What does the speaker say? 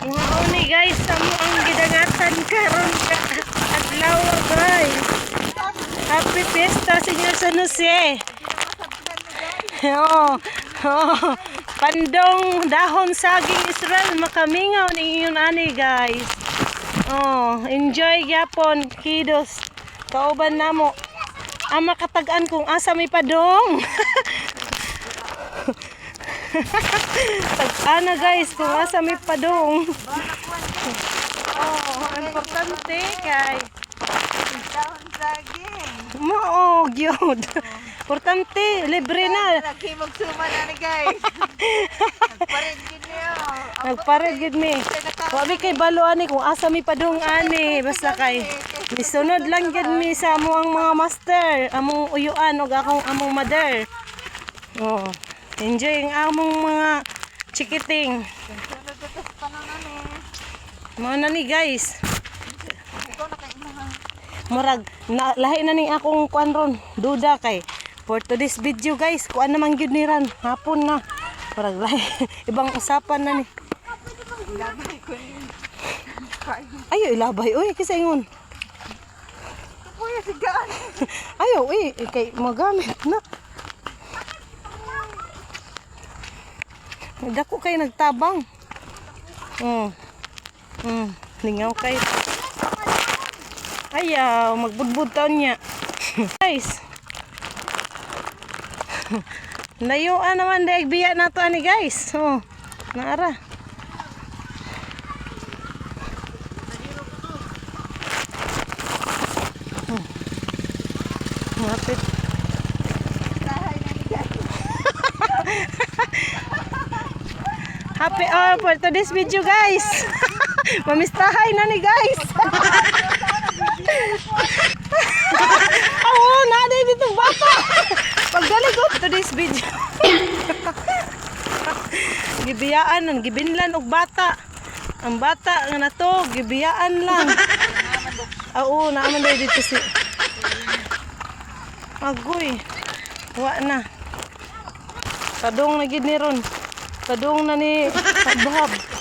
Wow ni guys, amo ang gidangatan karon ka adlaw guys. Happy Fiesta Señor San Jose. Oh, oh, pandong dahon saging Israel makamingaw ni iyon ani guys. Oh, enjoy gyapon kidos. Kauban namo. Ang makatag-an kung asa may padong. Tag-ana guys kung asa may padong. Oh, importante kay Dahon saging. mo gyud. Importante, libre na. Lagi magsuma na ni guys. Nagparid gid niyo. Nagpared gid mi. Wabi kay balo ani kung asa mi padung ani, basta kay misunod lang gid mi sa among mga master, among uyuan ug akong among mother. Oh, enjoy ang among mga chikiting. Sunod ito sa pananan eh. Mo na ni guys. Ikaw na kay imahan. Murag lahi na ning akong kuan ron, duda kay for today's video guys, kuan naman gyud ni ran hapon na. Murag lahi ibang usapan na ni. Ilabay ko ni. Ayo ilabay oy kasi ingon. Kuya sigaan. Ayo oy kay magamit na. Dako kay nagtabang. Lingaw kay. Ayaw, magbudbud taon niya. Guys. Layuan naman daig biya na to ani guys. Oh, naara. Mapit. Bahay na ni guys. Happy hour for today's video guys. Mamistahay na ni guys. Oo, naday dito bata. Pagdali ko today's video. Gibiyaan, gibinlan og bata. Ang bata nga na to, gibiyaan lang. Oo, naaman daw dito si Agoy. Wa na. Padong na gid ni ron. Padong na ni Kabhab.